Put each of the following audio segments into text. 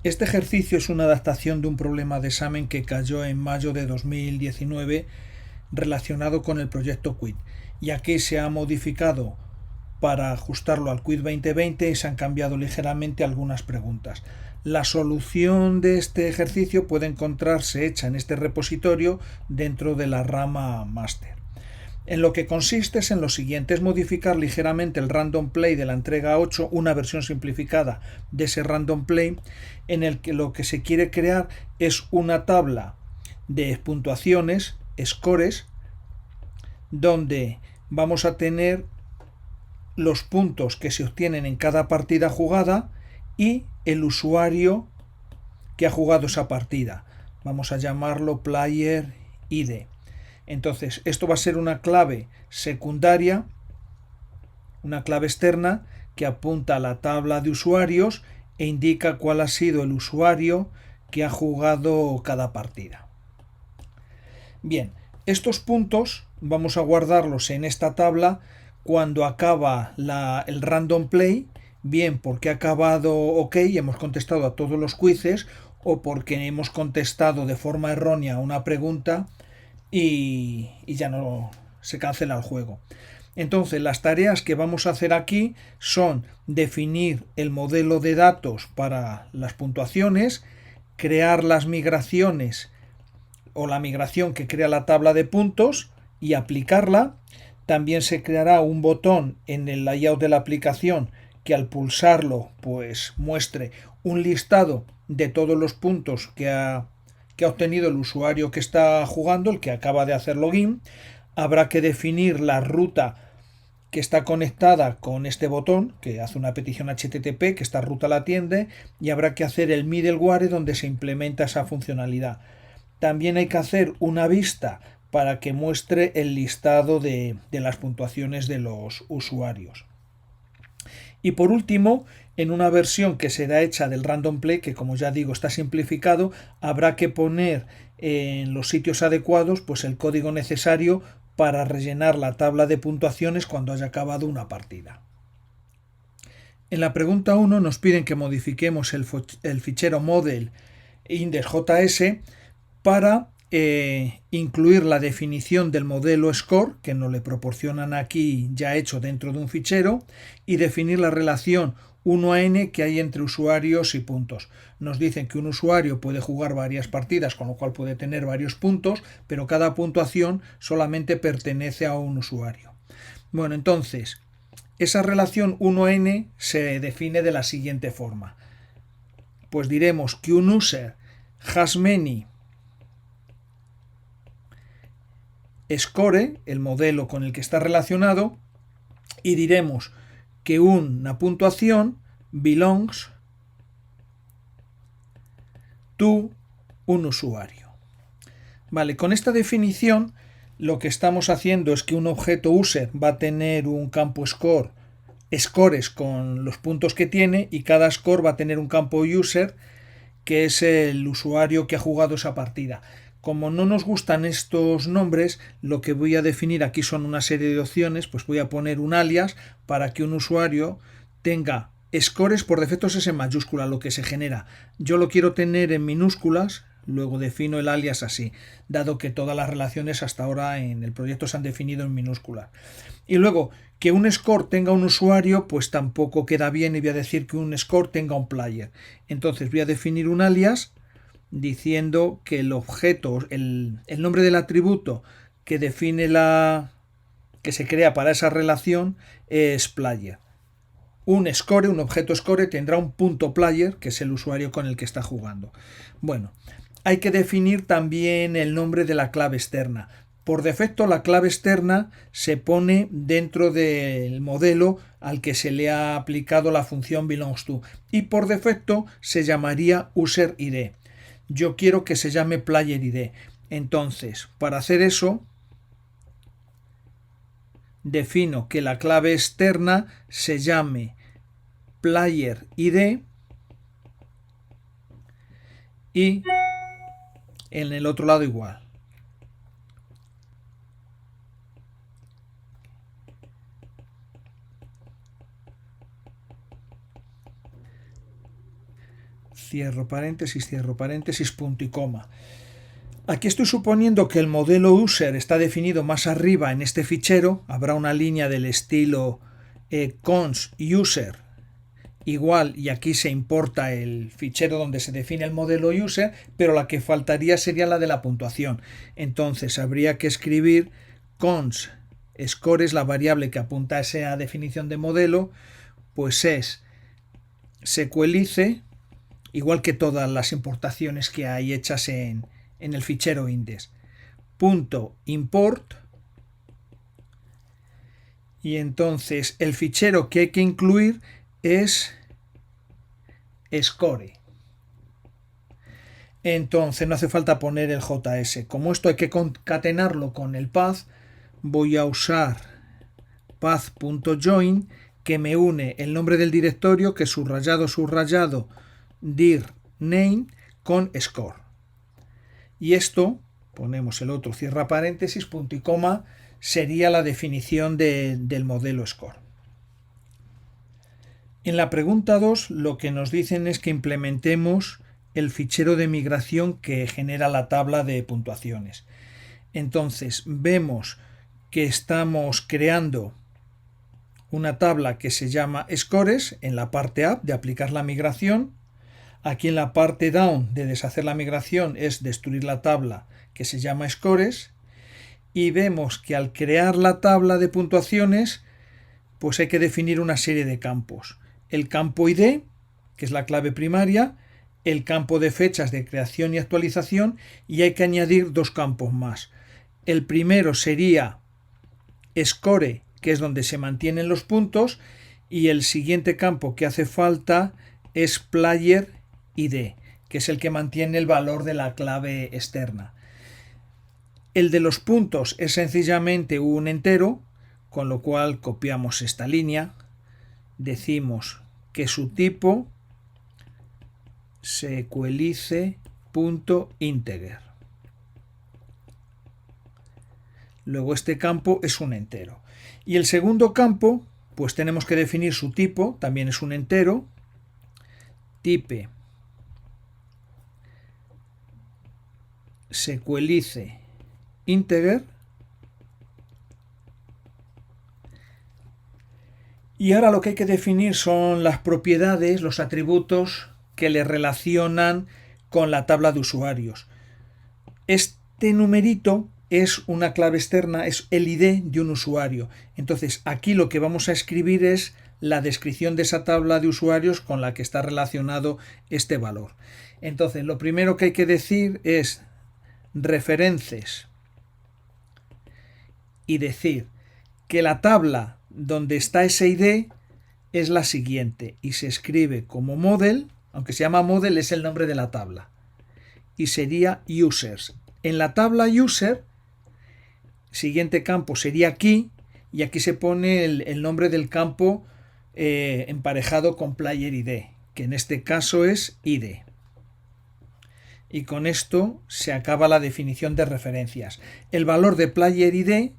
Este ejercicio es una adaptación de un problema de examen que cayó en mayo de 2019 relacionado con el proyecto QUID, y aquí se ha modificado para ajustarlo al QUID 2020 y se han cambiado ligeramente algunas preguntas. La solución de este ejercicio puede encontrarse hecha en este repositorio dentro de la rama Master. En lo que consiste es en lo siguiente: es modificar ligeramente el random play de la entrega 8, una versión simplificada de ese random play, en el que lo que se quiere crear es una tabla de puntuaciones, scores, donde vamos a tener los puntos que se obtienen en cada partida jugada y el usuario que ha jugado esa partida. Vamos a llamarlo Player ID. Entonces, esto va a ser una clave secundaria, una clave externa que apunta a la tabla de usuarios e indica cuál ha sido el usuario que ha jugado cada partida. Bien, estos puntos vamos a guardarlos en esta tabla cuando acaba el random play, bien porque ha acabado ok y hemos contestado a todos los quizzes, o porque hemos contestado de forma errónea una pregunta y ya no se cancela el juego. Entonces, las tareas que vamos a hacer aquí son definir el modelo de datos para las puntuaciones, crear las migraciones o la migración que crea la tabla de puntos y aplicarla. También se creará un botón en el layout de la aplicación que al pulsarlo pues muestre un listado de todos los puntos que ha obtenido el usuario que está jugando, el que acaba de hacer login. Habrá que definir la ruta que está conectada con este botón, que hace una petición HTTP, que esta ruta la atiende, y habrá que hacer el middleware donde se implementa esa funcionalidad. También hay que hacer una vista para que muestre el listado de las puntuaciones de los usuarios. Y por último, en una versión que será hecha del random play, que como ya digo está simplificado, habrá que poner en los sitios adecuados pues el código necesario para rellenar la tabla de puntuaciones cuando haya acabado una partida. En la pregunta 1 nos piden que modifiquemos el fichero model index.js para incluir la definición del modelo score, que nos le proporcionan aquí ya hecho dentro de un fichero, y definir la relación 1 a n que hay entre usuarios y puntos. Nos dicen que un usuario puede jugar varias partidas, con lo cual puede tener varios puntos, pero cada puntuación solamente pertenece a un usuario. Bueno, entonces, esa relación 1 a n se define de la siguiente forma. Pues diremos que un user has many score, el modelo con el que está relacionado, y diremos que una puntuación belongs to un usuario. Vale, con esta definición lo que estamos haciendo es que un objeto user va a tener un campo score, scores con los puntos que tiene, y cada score va a tener un campo user, que es el usuario que ha jugado esa partida. Como no nos gustan estos nombres, lo que voy a definir aquí son una serie de opciones, pues voy a poner un alias para que un usuario tenga scores, por defecto es en mayúscula lo que se genera. Yo lo quiero tener en minúsculas, luego defino el alias así, dado que todas las relaciones hasta ahora en el proyecto se han definido en minúsculas. Y luego, que un score tenga un usuario, pues tampoco queda bien, y voy a decir que un score tenga un player. Entonces voy a definir un alias diciendo que el objeto, el nombre del atributo que define que se crea para esa relación es player. Un score, un objeto score, tendrá un punto player, que es el usuario con el que está jugando. Bueno, hay que definir también el nombre de la clave externa. Por defecto, la clave externa se pone dentro del modelo al que se le ha aplicado la función belongs to, y por defecto se llamaría user id. Yo quiero que se llame player id. Entonces, para hacer eso, defino que la clave externa se llame player id, y en el otro lado igual. cierro paréntesis, punto y coma. Aquí estoy suponiendo que el modelo user está definido más arriba en este fichero. Habrá una línea del estilo cons user igual, y aquí se importa el fichero donde se define el modelo user, pero la que faltaría sería la de la puntuación. Entonces habría que escribir cons scores, la variable que apunta a esa definición de modelo, pues es sequelice, igual que todas las importaciones que hay hechas en el fichero index, punto import, y entonces el fichero que hay que incluir es score. Entonces no hace falta poner el JS. Como esto hay que concatenarlo con el path, voy a usar path.join, que me une el nombre del directorio, que es subrayado dir name con score. Y esto, ponemos el otro, cierra paréntesis, punto y coma, sería la definición del modelo score. En la pregunta 2 lo que nos dicen es que implementemos el fichero de migración que genera la tabla de puntuaciones. Entonces vemos que estamos creando una tabla que se llama scores en la parte up de aplicar la migración. Aquí en la parte down de deshacer la migración es destruir la tabla que se llama scores, y vemos que al crear la tabla de puntuaciones pues hay que definir una serie de campos. El campo ID, que es la clave primaria, el campo de fechas de creación y actualización, y hay que añadir dos campos más. El primero sería score, que es donde se mantienen los puntos, y el siguiente campo que hace falta es player ID, que es el que mantiene el valor de la clave externa. El de los puntos es sencillamente un entero, con lo cual copiamos esta línea, decimos que su tipo sequelice.integer. Luego este campo es un entero. Y el segundo campo, pues tenemos que definir su tipo, también es un entero, type sequelice integer. Y ahora lo que hay que definir son las propiedades, los atributos que le relacionan con la tabla de usuarios. Este numerito es una clave externa, es el ID de un usuario. Entonces aquí lo que vamos a escribir es la descripción de esa tabla de usuarios con la que está relacionado este valor. Entonces lo primero que hay que decir es references y decir que la tabla donde está ese ID es la siguiente, y se escribe como model, aunque se llama model, es el nombre de la tabla, y sería users. En la tabla user, siguiente campo sería key, y aquí se pone el nombre del campo emparejado con player ID, que en este caso es ID. Y con esto se acaba la definición de referencias. El valor de player ID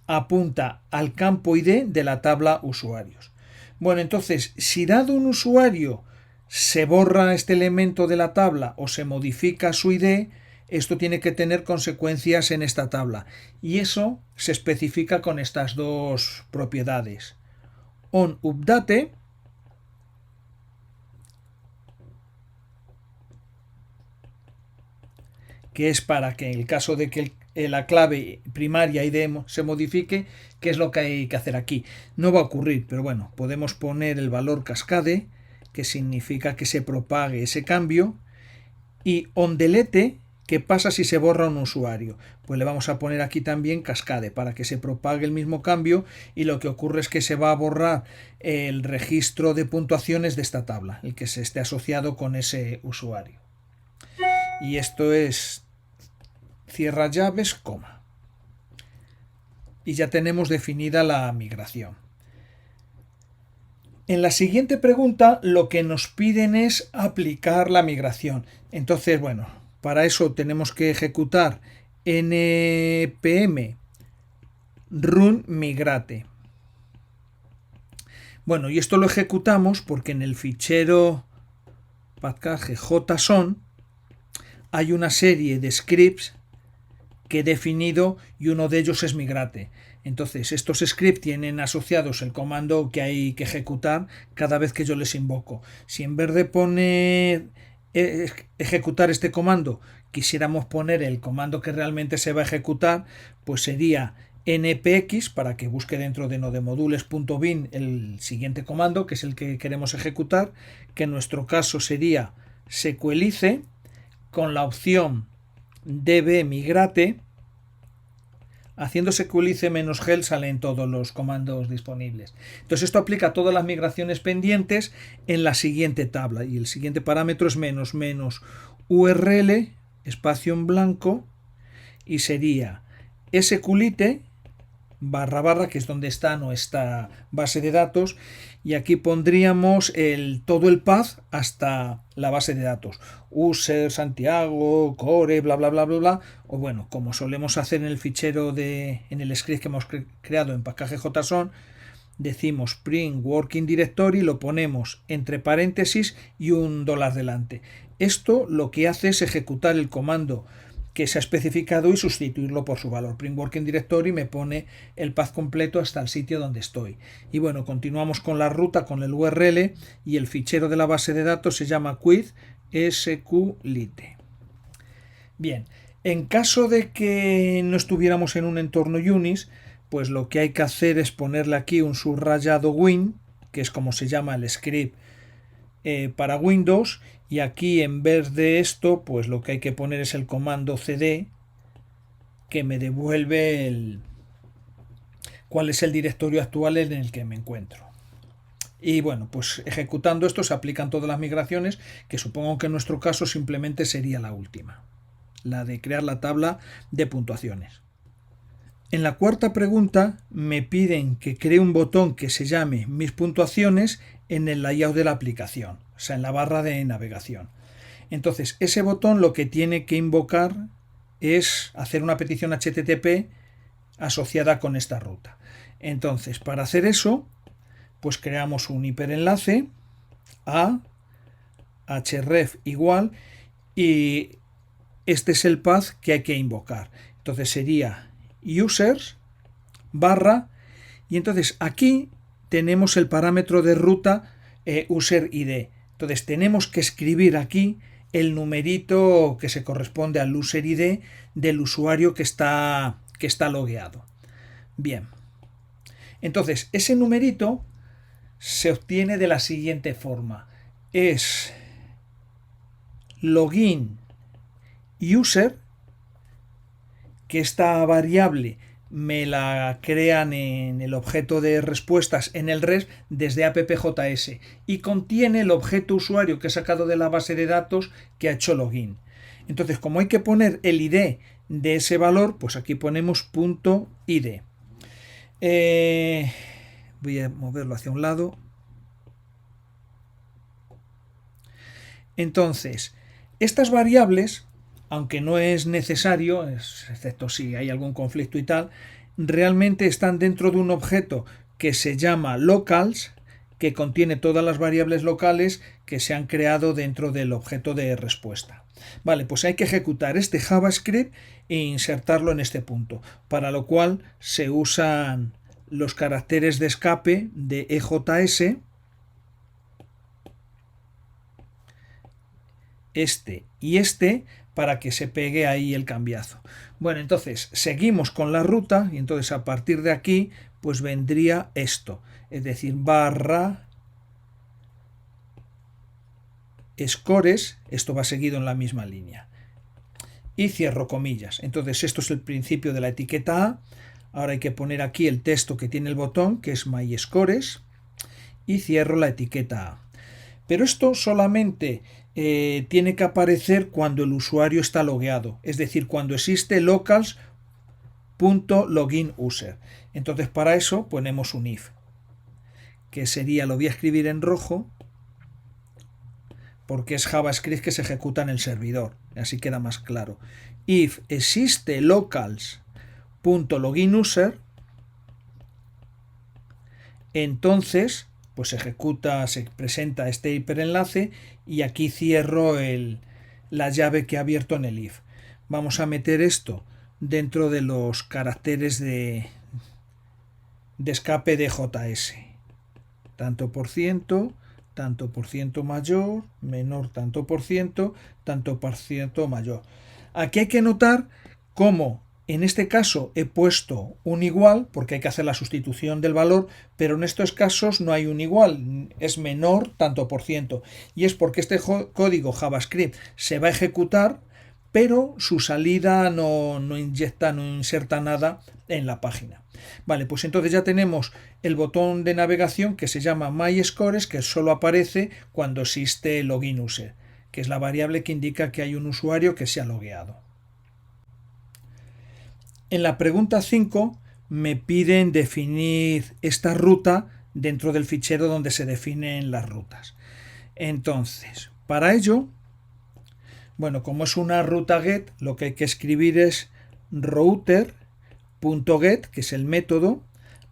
apunta al campo ID de la tabla usuarios. Bueno, entonces, si dado un usuario se borra este elemento de la tabla o se modifica su ID, esto tiene que tener consecuencias en esta tabla. Y eso se especifica con estas dos propiedades. OnUpdate, que es para que en el caso de que la clave primaria ID se modifique, ¿qué es lo que hay que hacer aquí? No va a ocurrir, pero bueno, podemos poner el valor cascade, que significa que se propague ese cambio, y onDelete, ¿qué pasa si se borra un usuario? Pues le vamos a poner aquí también cascade para que se propague el mismo cambio, y lo que ocurre es que se va a borrar el registro de puntuaciones de esta tabla, el que se esté asociado con ese usuario. Y esto es cierra llaves, coma. Y ya tenemos definida la migración. En la siguiente pregunta lo que nos piden es aplicar la migración. Entonces, bueno, para eso tenemos que ejecutar npm run migrate. Bueno, y esto lo ejecutamos porque en el fichero package JSON, hay una serie de scripts que he definido y uno de ellos es migrate. Entonces, estos scripts tienen asociados el comando que hay que ejecutar cada vez que yo les invoco. Si en vez de poner ejecutar este comando quisiéramos poner el comando que realmente se va a ejecutar, pues sería npx para que busque dentro de nodemodules.bin el siguiente comando, que es el que queremos ejecutar, que en nuestro caso sería sequelize con la opción db migrate. Haciendo sequelice -gel salen todos los comandos disponibles. Entonces esto aplica a todas las migraciones pendientes en la siguiente tabla, y el siguiente parámetro es menos url espacio en blanco y sería sequelite // que es donde está nuestra base de datos, y aquí pondríamos todo el path hasta la base de datos, user, Santiago, core, bla bla bla bla bla, o bueno, como solemos hacer en el fichero en el script que hemos creado en package JSON, decimos print working directory, lo ponemos entre paréntesis y un $, delante. Esto lo que hace es ejecutar el comando que se ha especificado y sustituirlo por su valor. Print working directory me pone el path completo hasta el sitio donde estoy. Y bueno, continuamos con la ruta, con el URL, y el fichero de la base de datos se llama query sequelite. Bien, en caso de que no estuviéramos en un entorno Unix, pues lo que hay que hacer es ponerle aquí un subrayado win, que es como se llama el script para Windows, y aquí en vez de esto pues lo que hay que poner es el comando cd que me devuelve cuál es el directorio actual en el que me encuentro. Y bueno, pues ejecutando esto se aplican todas las migraciones, que supongo que en nuestro caso simplemente sería la última, la de crear la tabla de puntuaciones. En la cuarta pregunta me piden que cree un botón que se llame mis puntuaciones en el layout de la aplicación, o sea, en la barra de navegación. Entonces, ese botón lo que tiene que invocar es hacer una petición HTTP asociada con esta ruta. Entonces, para hacer eso, pues creamos un hiperenlace a href igual, y este es el path que hay que invocar. Entonces sería users barra, y entonces aquí tenemos el parámetro de ruta user id. Entonces tenemos que escribir aquí el numerito que se corresponde al user id del usuario que está logueado. Bien, entonces ese numerito se obtiene de la siguiente forma: es login user, que esta variable me la crean en el objeto de respuestas en el REST desde appjs, y contiene el objeto usuario que he sacado de la base de datos que ha hecho login. Entonces, como hay que poner el ID de ese valor, pues aquí ponemos .id. Voy a moverlo hacia un lado. Entonces, estas variables, aunque no es necesario, excepto si hay algún conflicto y tal, realmente están dentro de un objeto que se llama locals, que contiene todas las variables locales que se han creado dentro del objeto de respuesta. Vale, pues hay que ejecutar este JavaScript e insertarlo en este punto, para lo cual se usan los caracteres de escape de EJS, este y este, para que se pegue ahí el cambiazo. Bueno, entonces seguimos con la ruta, y entonces a partir de aquí pues vendría esto, es decir, barra scores, esto va seguido en la misma línea, y cierro comillas. Entonces esto es el principio de la etiqueta A. Ahora hay que poner aquí el texto que tiene el botón, que es myscores, y cierro la etiqueta A. Pero esto solamente tiene que aparecer cuando el usuario está logueado, es decir, cuando existe locals.loginuser. Entonces para eso ponemos un if, que sería, lo voy a escribir en rojo porque es JavaScript que se ejecuta en el servidor, así queda más claro. If existe locals.loginuser, entonces pues se ejecuta, se presenta este hiperenlace y aquí cierro la llave que he abierto en el if. Vamos a meter esto dentro de los caracteres de escape de JS. Tanto por ciento mayor, menor tanto por ciento mayor. Aquí hay que notar cómo en este caso he puesto un igual, porque hay que hacer la sustitución del valor, pero en estos casos no hay un igual, es menor tanto por ciento. Y es porque este código JavaScript se va a ejecutar, pero su salida no inserta nada en la página. Vale, pues entonces ya tenemos el botón de navegación que se llama MyScores, que solo aparece cuando existe login user, que es la variable que indica que hay un usuario que se ha logueado. En la pregunta 5 me piden definir esta ruta dentro del fichero donde se definen las rutas. Entonces, para ello, bueno, como es una ruta get, lo que hay que escribir es router.get, que es el método,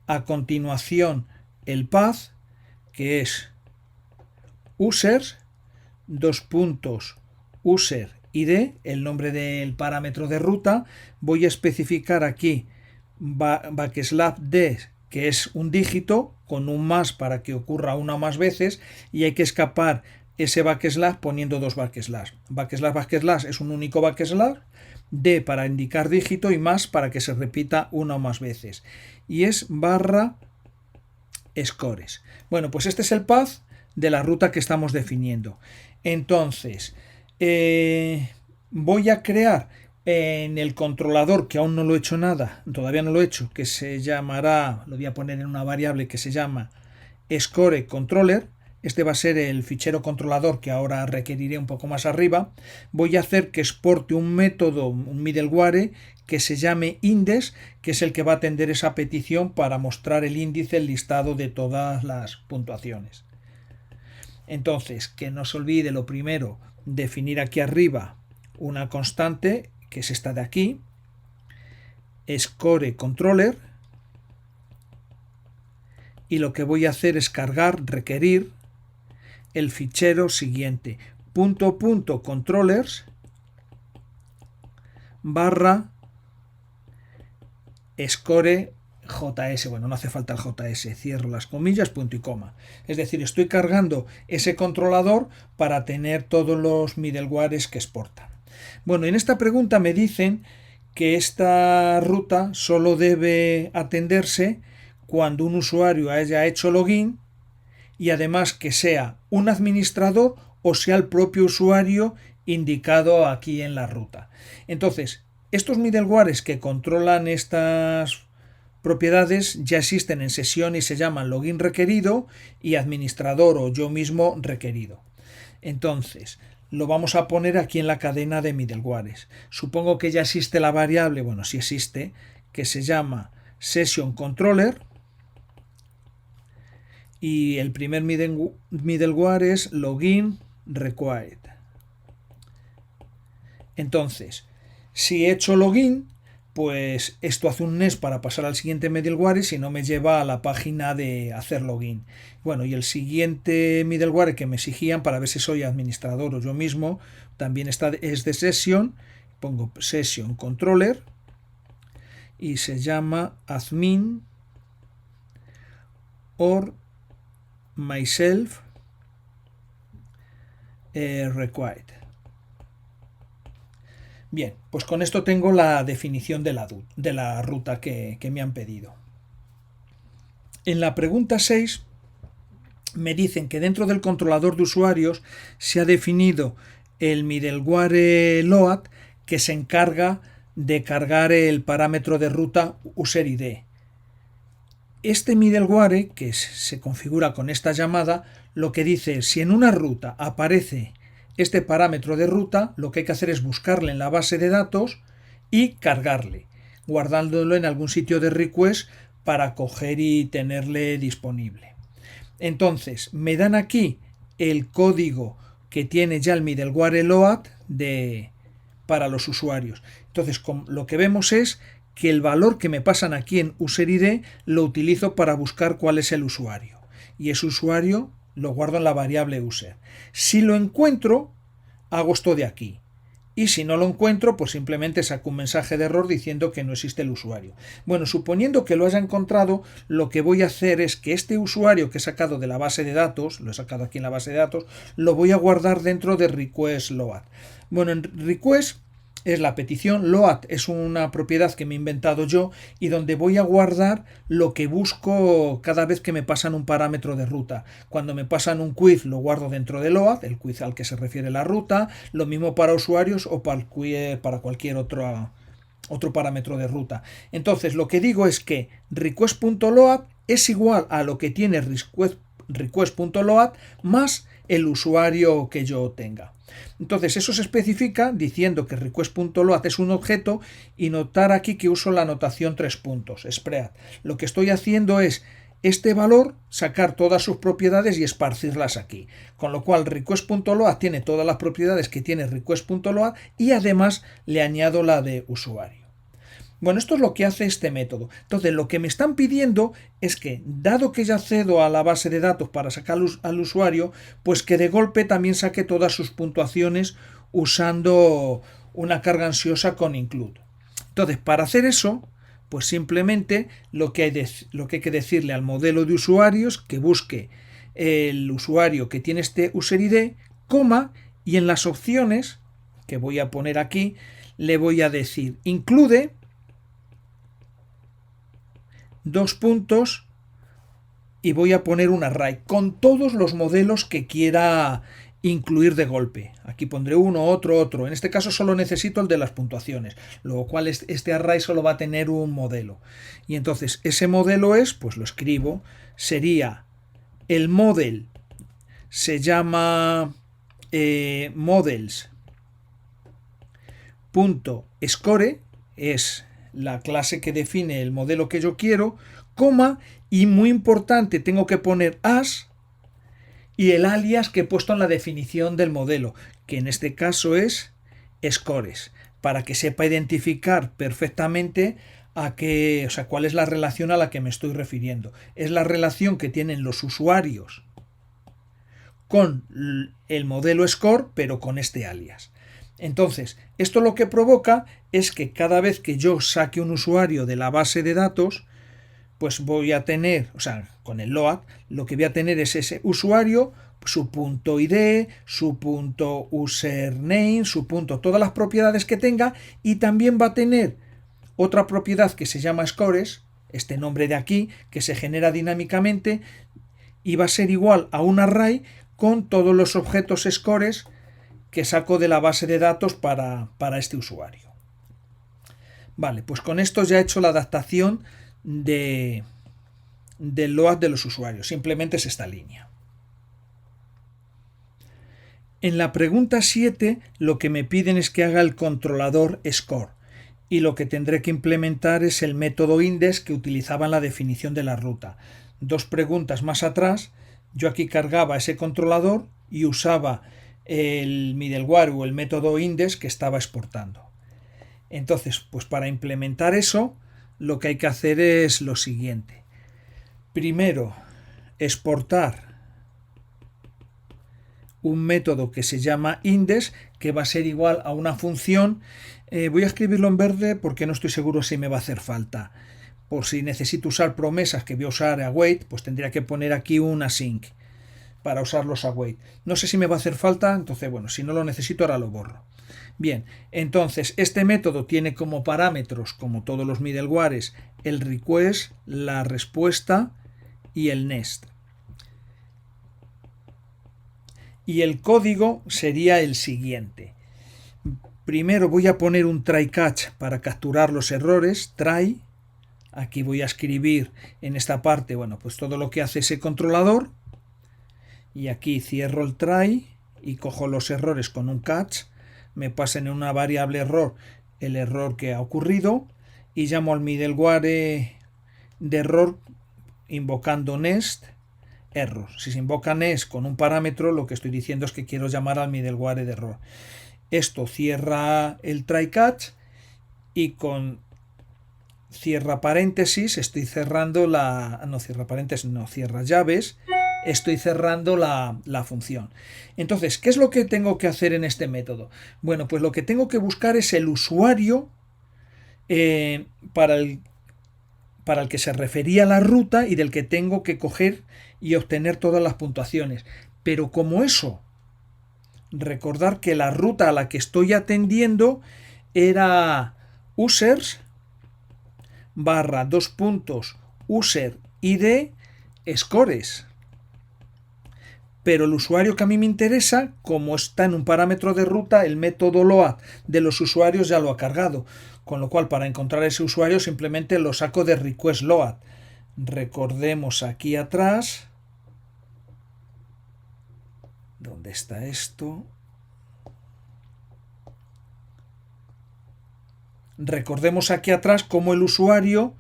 a continuación el path, que es users, user id, el nombre del parámetro de ruta. Voy a especificar aquí \d, que es un dígito con un más para que ocurra una o más veces, y hay que escapar ese backslash poniendo dos backslash. Backslash es un único backslash, d para indicar dígito y más para que se repita una o más veces. Y es /scores. Bueno, pues este es el path de la ruta que estamos definiendo. Entonces, voy a crear en el controlador, que aún no lo he hecho nada, todavía no lo he hecho, que se llamará, lo voy a poner en una variable que se llama scoreController. Este va a ser el fichero controlador que ahora requeriré un poco más arriba. Voy a hacer que exporte un método, un middleware, que se llame index, que es el que va a atender esa petición para mostrar el índice, el listado de todas las puntuaciones. Entonces, que no se olvide lo primero, definir aquí arriba una constante, que es esta de aquí, scoreController, y lo que voy a hacer es requerir el fichero siguiente, .controllers /score JS. Bueno, no hace falta el JS, cierro las comillas, punto y coma. Es decir, estoy cargando ese controlador para tener todos los middlewares que exportan. Bueno, en esta pregunta me dicen que esta ruta solo debe atenderse cuando un usuario haya hecho login y además que sea un administrador o sea el propio usuario indicado aquí en la ruta. Entonces, estos middlewares que controlan estas propiedades ya existen en sesión y se llaman login requerido y administrador o yo mismo requerido. Entonces, lo vamos a poner aquí en la cadena de middlewares. Supongo que ya existe la variable, bueno, sí existe, que se llama sessionController, y el primer middleware es login required. Entonces, si he hecho login, pues esto hace un next para pasar al siguiente middleware, si no me lleva a la página de hacer login. Bueno, y el siguiente middleware que me exigían para ver si soy administrador o yo mismo, también es de session, pongo session controller y se llama admin or myself required. Bien, pues con esto tengo la definición de la ruta que me han pedido. En la pregunta 6 me dicen que dentro del controlador de usuarios se ha definido el middleware load que se encarga de cargar el parámetro de ruta userid. Este middleware, que se configura con esta llamada, lo que dice es si en una ruta aparece este parámetro de ruta, lo que hay que hacer es buscarle en la base de datos y cargarle, guardándolo en algún sitio de request para coger y tenerle disponible. Entonces, me dan aquí el código que tiene ya el middleware load para los usuarios. Entonces, lo que vemos es que el valor que me pasan aquí en userid lo utilizo para buscar cuál es el usuario. y ese usuario lo guardo en la variable user. Si lo encuentro, hago esto de aquí. Y si no lo encuentro, pues simplemente saco un mensaje de error diciendo que no existe el usuario. Bueno, suponiendo que lo haya encontrado, lo que voy a hacer es que este usuario que he sacado de la base de datos, lo he sacado aquí en la base de datos, lo voy a guardar dentro de request load. Bueno, en request es la petición, load es una propiedad que me he inventado yo y donde voy a guardar lo que busco cada vez que me pasan un parámetro de ruta. Cuando me pasan un quiz lo guardo dentro de load, el quiz al que se refiere la ruta, lo mismo para usuarios o para cualquier otro parámetro de ruta. Entonces lo que digo es que request.load es igual a lo que tiene request.load más el usuario que yo tenga. Entonces eso se especifica diciendo que request.load es un objeto y notar aquí que uso la notación 3 puntos, spread. Lo que estoy haciendo es este valor, sacar todas sus propiedades y esparcirlas aquí. Con lo cual request.load tiene todas las propiedades que tiene request.load y además le añado la de usuario. Bueno, esto es lo que hace este método. Entonces, lo que me están pidiendo es que, dado que ya accedo a la base de datos para sacar al usuario, pues que de golpe también saque todas sus puntuaciones usando una carga ansiosa con include. Entonces, para hacer eso, pues simplemente lo que hay que decirle al modelo de usuarios que busque el usuario que tiene este user ID, coma, y en las opciones que voy a poner aquí, le voy a decir include 2 puntos y voy a poner un array con todos los modelos que quiera incluir de golpe. Aquí pondré uno, otro. En este caso solo necesito el de las puntuaciones, lo cual este array solo va a tener un modelo. Y entonces ese modelo es, pues lo escribo, sería el model, se llama models.score, es la clase que define el modelo que yo quiero, coma, y muy importante, tengo que poner as y el alias que he puesto en la definición del modelo, que en este caso es scores, para que sepa identificar perfectamente cuál es la relación a la que me estoy refiriendo. Es la relación que tienen los usuarios con el modelo score, pero con este alias. Entonces, esto lo que provoca es que cada vez que yo saque un usuario de la base de datos, pues voy a tener, con el load, lo que voy a tener es ese usuario, su punto ID, su punto username, su punto, todas las propiedades que tenga, y también va a tener otra propiedad que se llama scores, este nombre de aquí, que se genera dinámicamente, y va a ser igual a un array con todos los objetos scores que saco de la base de datos para este usuario. Vale, pues con esto ya he hecho la adaptación del load de los usuarios. Simplemente es esta línea. En la pregunta 7 lo que me piden es que haga el controlador score y lo que tendré que implementar es el método index que utilizaba en la definición de la ruta. 2 preguntas más atrás yo aquí cargaba ese controlador y usaba el middleware o el método index que estaba exportando. Entonces, pues para implementar eso, lo que hay que hacer es lo siguiente. Primero, exportar un método que se llama index, que va a ser igual a una función. Voy a escribirlo en verde porque no estoy seguro si me va a hacer falta. Por si necesito usar promesas que voy a usar await, pues tendría que poner aquí un async para usar los await. No sé si me va a hacer falta, entonces bueno, si no lo necesito ahora lo borro. Bien, entonces este método tiene como parámetros, como todos los middlewares, el request, la respuesta y el next. Y el código sería el siguiente. Primero voy a poner un try catch para capturar los errores, try. Aquí voy a escribir en esta parte, bueno, pues todo lo que hace ese controlador. Y aquí cierro el try y cojo los errores con un catch. Me pasen en una variable error el error que ha ocurrido y llamo al middleware de error invocando next error. Si se invoca next con un parámetro, lo que estoy diciendo es que quiero llamar al middleware de error. Esto cierra el try catch y con cierra paréntesis estoy cerrando cierra llaves estoy cerrando la función. Entonces, ¿qué es lo que tengo que hacer en este método? Bueno, pues lo que tengo que buscar es el usuario para el que se refería la ruta y del que tengo que coger y obtener todas las puntuaciones. Pero como eso, recordar que la ruta a la que estoy atendiendo era users barra user id scores. Pero el usuario que a mí me interesa, como está en un parámetro de ruta, el método load de los usuarios ya lo ha cargado. Con lo cual, para encontrar ese usuario simplemente lo saco de request load. Recordemos aquí atrás. ¿Dónde está esto? Recordemos aquí atrás cómo el usuario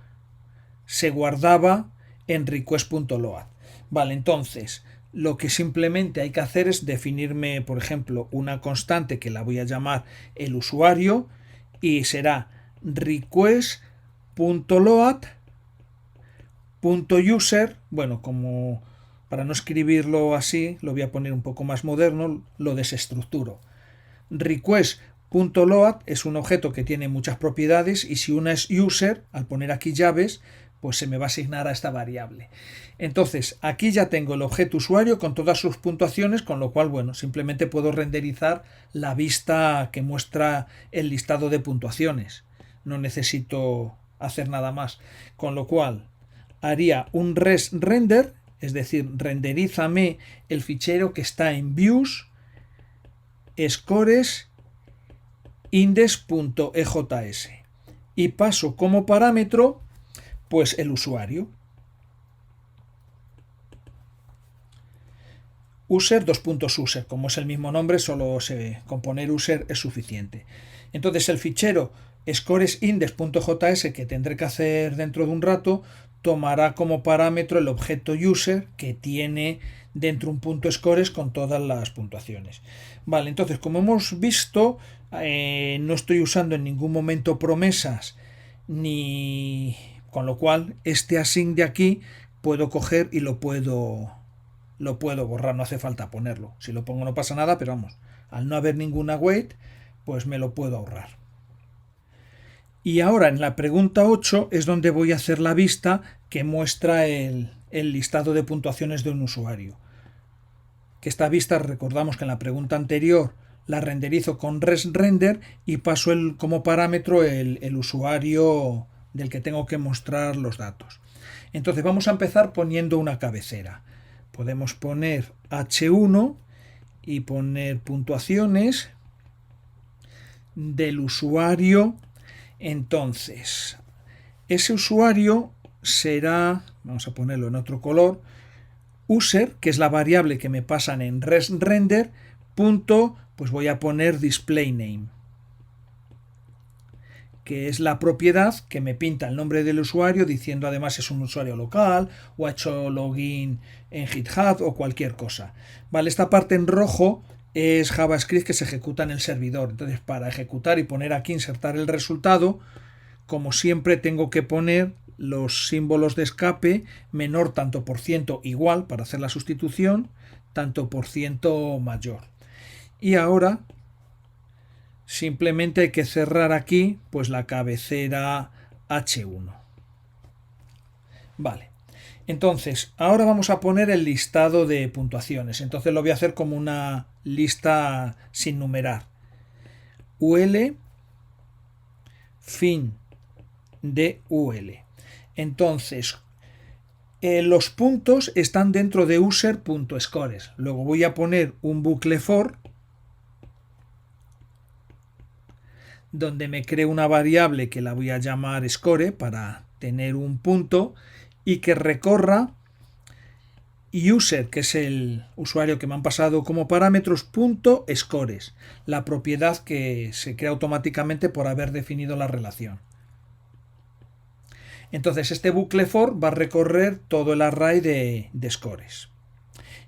se guardaba en request.load. Vale, entonces lo que simplemente hay que hacer es definirme, por ejemplo, una constante que la voy a llamar el usuario y será request.load.user. Bueno, como para no escribirlo así, lo voy a poner un poco más moderno, lo desestructuro. Request.load es un objeto que tiene muchas propiedades y si una es user, al poner aquí llaves, pues se me va a asignar a esta variable. Entonces, aquí ya tengo el objeto usuario con todas sus puntuaciones, con lo cual, bueno, simplemente puedo renderizar la vista que muestra el listado de puntuaciones. No necesito hacer nada más. Con lo cual, haría un res render, es decir, renderízame el fichero que está en views, scores, index.ejs y paso como parámetro pues el usuario. User user, como es el mismo nombre, solo con poner user es suficiente. Entonces el fichero scoresindex.js que tendré que hacer dentro de un rato tomará como parámetro el objeto user que tiene dentro un punto scores con todas las puntuaciones. Vale, entonces como hemos visto, no estoy usando en ningún momento promesas ni... Con lo cual, este async de aquí puedo coger y lo puedo borrar, no hace falta ponerlo. Si lo pongo no pasa nada, pero vamos, al no haber ninguna wait, pues me lo puedo ahorrar. Y ahora en la pregunta 8 es donde voy a hacer la vista que muestra el listado de puntuaciones de un usuario. Que esta vista, recordamos que en la pregunta anterior la renderizo con resRender y paso como parámetro el usuario del que tengo que mostrar los datos. Entonces vamos a empezar poniendo una cabecera. Podemos poner H1 y poner puntuaciones del usuario. Entonces, ese usuario será, vamos a ponerlo en otro color, user, que es la variable que me pasan en resRender, punto, pues voy a poner displayName, que es la propiedad que me pinta el nombre del usuario diciendo además es un usuario local o ha hecho login en GitHub o cualquier cosa. Vale, esta parte en rojo es JavaScript que se ejecuta en el servidor. Entonces, para ejecutar y poner aquí, insertar el resultado, como siempre tengo que poner los símbolos de escape menor tanto por ciento igual para hacer la sustitución, tanto por ciento mayor. Y ahora simplemente hay que cerrar aquí pues la cabecera H1. Vale. Entonces, ahora vamos a poner el listado de puntuaciones. Entonces lo voy a hacer como una lista sin numerar. UL fin de UL. Entonces, los puntos están dentro de user.scores. Luego voy a poner un bucle for donde me cree una variable que la voy a llamar score para tener un punto y que recorra user, que es el usuario que me han pasado como parámetros, punto scores, la propiedad que se crea automáticamente por haber definido la relación. Entonces este bucle for va a recorrer todo el array de scores.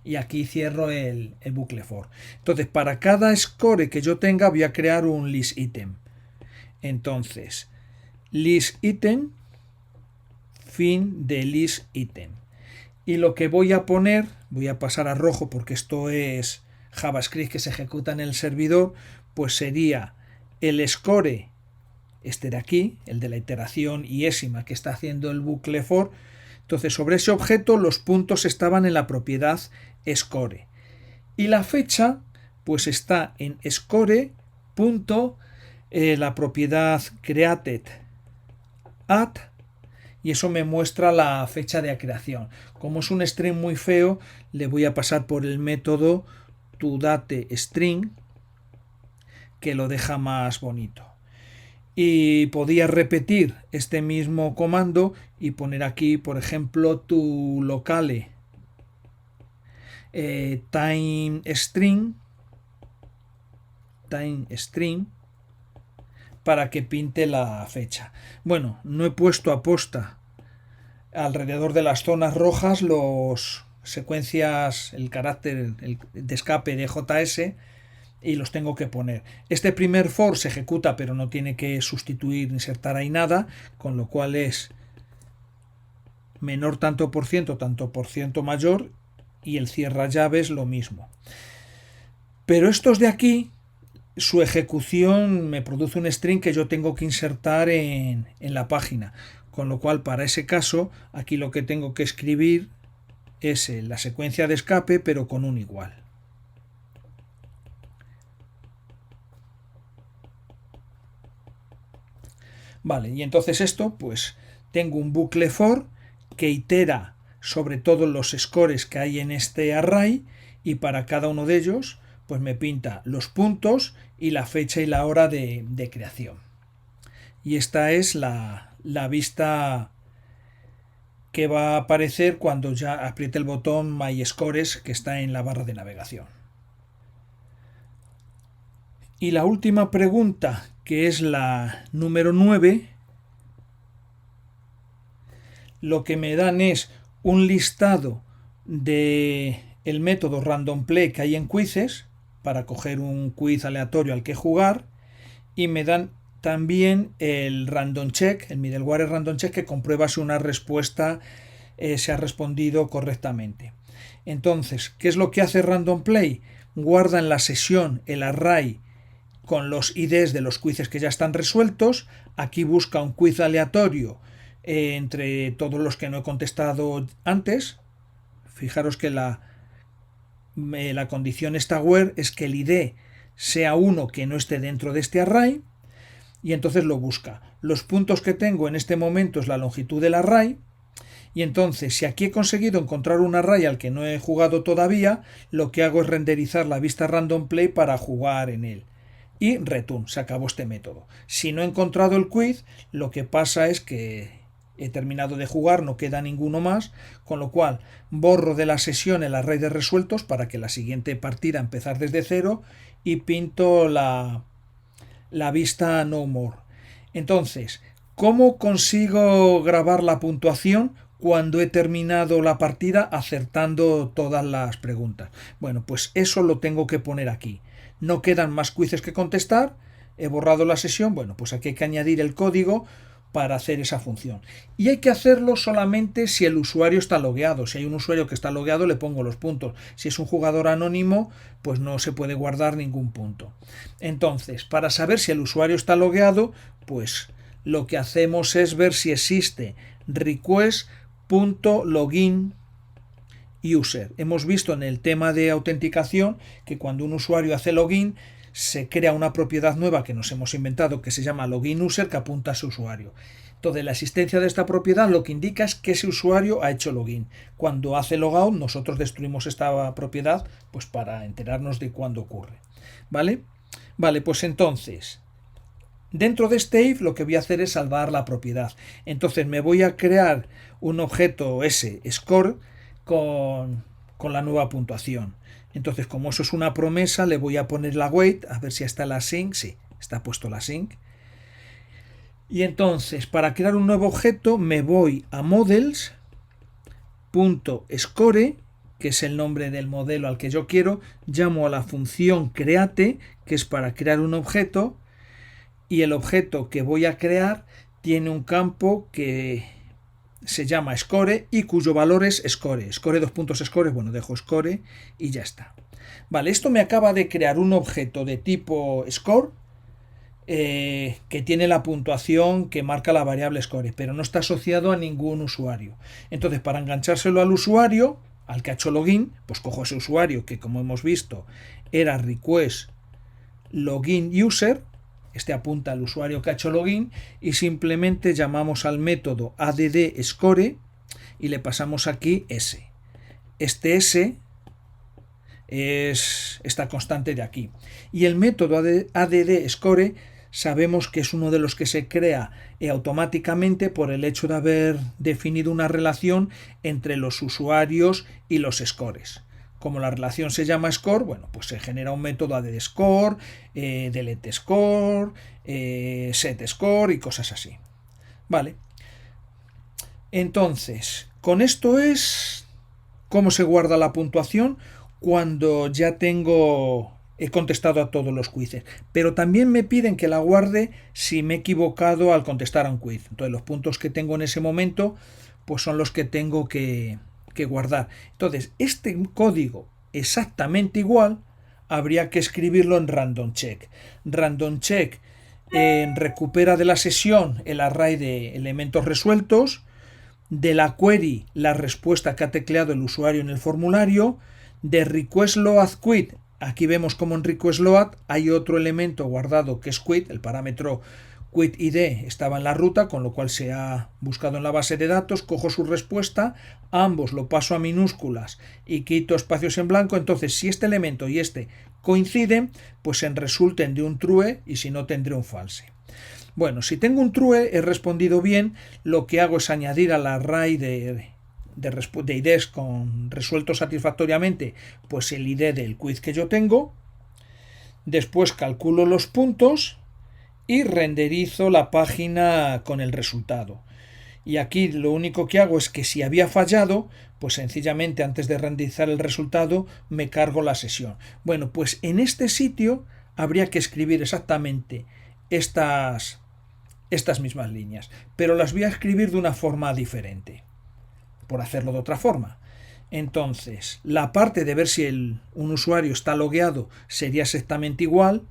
Y aquí cierro el bucle for. Entonces para cada score que yo tenga voy a crear un list item. Entonces, list item, fin de list item. Y lo que voy a poner, voy a pasar a rojo porque esto es JavaScript que se ejecuta en el servidor, pues sería el score, este de aquí, el de la iteración iésima que está haciendo el bucle for. Entonces sobre ese objeto los puntos estaban en la propiedad score. Y la fecha pues está en score. La propiedad created at, y eso me muestra la fecha de creación. Como es un string muy feo, le voy a pasar por el método toDateString, que lo deja más bonito. Y podía repetir este mismo comando y poner aquí, por ejemplo, toLocale timestring para que pinte la fecha. Bueno, no he puesto aposta alrededor de las zonas rojas los secuencias, el carácter de escape de JS, y los tengo que poner. Este primer for se ejecuta pero no tiene que sustituir, insertar ahí nada, con lo cual es menor tanto por ciento mayor, y el cierra llaves lo mismo. Pero estos de aquí, su ejecución me produce un string que yo tengo que insertar en la página, con lo cual para ese caso aquí lo que tengo que escribir es la secuencia de escape pero con un igual. Vale, y entonces esto, pues tengo un bucle for que itera sobre todos los scores que hay en este array, y para cada uno de ellos pues me pinta los puntos y la fecha y la hora de creación. Y esta es la vista que va a aparecer cuando ya apriete el botón My Scores, que está en la barra de navegación. Y la última pregunta, que es la número 9, lo que me dan es un listado de el método randomPlay que hay en quizzes para coger un quiz aleatorio al que jugar, y me dan también el random check, el middleware random check, que comprueba si una respuesta se ha respondido correctamente. Entonces, ¿qué es lo que hace randomPlay? Guarda en la sesión el array con los IDs de los quizzes que ya están resueltos. Aquí busca un quiz aleatorio entre todos los que no he contestado antes. Fijaros que la condición esta where es que el ID sea uno que no esté dentro de este array, y entonces lo busca. Los puntos que tengo en este momento es la longitud del array, y entonces si aquí he conseguido encontrar un array al que no he jugado todavía, lo que hago es renderizar la vista randomPlay para jugar en él. Y return, se acabó este método. Si no he encontrado el quiz, lo que pasa es que he terminado de jugar, no queda ninguno más, con lo cual borro de la sesión el array de resueltos para que la siguiente partida empezar desde cero, y pinto la vista no more. Entonces, ¿cómo consigo grabar la puntuación cuando he terminado la partida acertando todas las preguntas? Bueno, pues eso lo tengo que poner aquí. No quedan más quizzes que contestar, he borrado la sesión, bueno, pues aquí hay que añadir el código para hacer esa función. Y hay que hacerlo solamente si el usuario está logueado. Si hay un usuario que está logueado, le pongo los puntos. Si es un jugador anónimo, pues no se puede guardar ningún punto. Entonces, para saber si el usuario está logueado, pues lo que hacemos es ver si existe request.login user. Hemos visto en el tema de autenticación que cuando un usuario hace login, se crea una propiedad nueva que nos hemos inventado que se llama login user, que apunta a su usuario. Entonces, la existencia de esta propiedad lo que indica es que ese usuario ha hecho login. Cuando hace logout, nosotros destruimos esta propiedad pues para enterarnos de cuándo ocurre. ¿Vale? Vale, pues entonces, dentro de este if lo que voy a hacer es salvar la propiedad. Entonces me voy a crear un objeto score con la nueva puntuación. Entonces, como eso es una promesa, le voy a poner la wait, a ver si está la sync. Sí, está puesto la sync. Y entonces, para crear un nuevo objeto, me voy a models.score, que es el nombre del modelo al que yo quiero, llamo a la función create, que es para crear un objeto, y el objeto que voy a crear tiene un campo que se llama score y cuyo valor es score. Score, dos puntos score, bueno, dejo score y ya está. Vale, esto me acaba de crear un objeto de tipo score que tiene la puntuación que marca la variable score, pero no está asociado a ningún usuario. Entonces, para enganchárselo al usuario, al que ha hecho login, pues cojo ese usuario que, como hemos visto, era request login user, este apunta al usuario que ha hecho login, y simplemente llamamos al método add score y le pasamos aquí s. Este s es esta constante de aquí. Y el método add score sabemos que es uno de los que se crea automáticamente por el hecho de haber definido una relación entre los usuarios y los scores. Como la relación se llama score, bueno, pues se genera un método add score, delete score, set score y cosas así. Vale. Entonces, con esto es cómo se guarda la puntuación cuando ya he contestado a todos los quizzes. Pero también me piden que la guarde si me he equivocado al contestar a un quiz. Entonces los puntos que tengo en ese momento pues son los que tengo que guardar. Entonces este código exactamente igual habría que escribirlo en random check. Random check recupera de la sesión el array de elementos resueltos, de la query la respuesta que ha tecleado el usuario en el formulario, de request load quit, aquí vemos como en request load hay otro elemento guardado que es quit, el parámetro quit id estaba en la ruta, con lo cual se ha buscado en la base de datos, cojo su respuesta, ambos lo paso a minúsculas y quito espacios en blanco. Entonces si este elemento y este coinciden, pues resulten de un true y si no tendré un false. Bueno, si tengo un true, he respondido bien, lo que hago es añadir al array de IDs con resuelto satisfactoriamente, pues el ID del quiz que yo tengo. Después calculo los puntos y renderizo la página con el resultado. Y aquí lo único que hago es que si había fallado, pues sencillamente antes de renderizar el resultado me cargo la sesión. Bueno, pues en este sitio habría que escribir exactamente estas mismas líneas, pero las voy a escribir de una forma diferente, por hacerlo de otra forma. Entonces, la parte de ver si un usuario está logueado sería exactamente igual.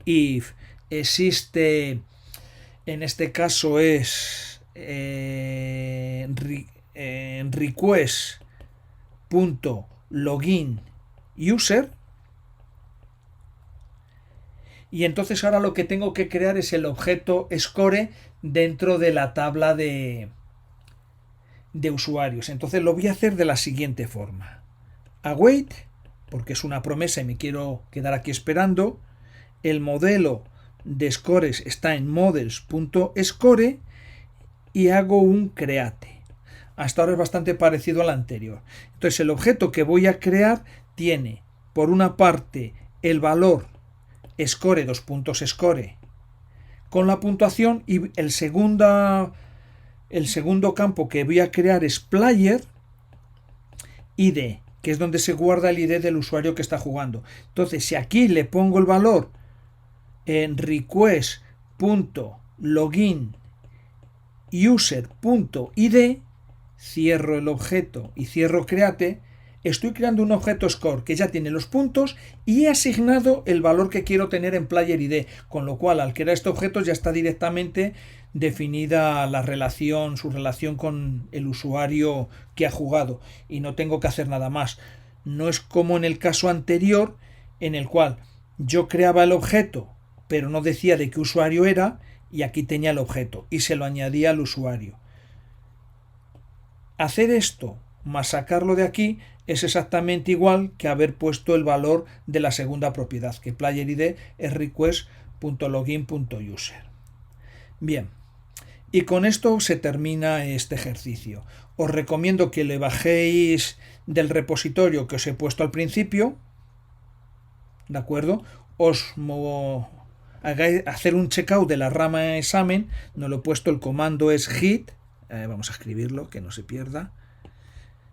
If existe, en este caso es request.login user, y entonces ahora lo que tengo que crear es el objeto score dentro de la tabla de usuarios. Entonces lo voy a hacer de la siguiente forma: await, porque es una promesa y me quiero quedar aquí esperando. El modelo de scores está en models.score y hago un create. Hasta ahora es bastante parecido al anterior. Entonces el objeto que voy a crear tiene por una parte el valor score, score con la puntuación, y el segundo campo que voy a crear es player id, que es donde se guarda el id del usuario que está jugando. Entonces si aquí le pongo el valor en request.login user.id, cierro el objeto y cierro create, estoy creando un objeto score que ya tiene los puntos y he asignado el valor que quiero tener en player id, con lo cual al crear este objeto ya está directamente definida la relación, su relación con el usuario que ha jugado, y no tengo que hacer nada más. No es como en el caso anterior, en el cual yo creaba el objeto pero no decía de qué usuario era, y aquí tenía el objeto y se lo añadía al usuario. Hacer esto más sacarlo de aquí es exactamente igual que haber puesto el valor de la segunda propiedad, que player id es request.login.user. Bien, y con esto se termina este ejercicio. Os recomiendo que le bajéis del repositorio que os he puesto al principio, ¿de acuerdo? Hagáis hacer un checkout de la rama examen. No lo he puesto, el comando es git, vamos a escribirlo que no se pierda,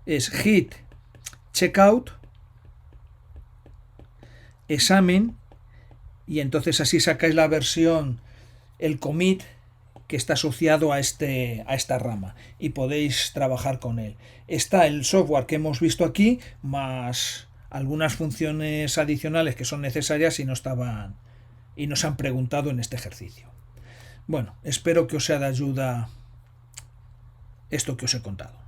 es git checkout examen, y entonces así sacáis la versión, el commit que está asociado a esta rama y podéis trabajar con él. Está el software que hemos visto aquí, más algunas funciones adicionales que son necesarias y no estaban y nos han preguntado en este ejercicio. Bueno, espero que os sea de ayuda esto que os he contado.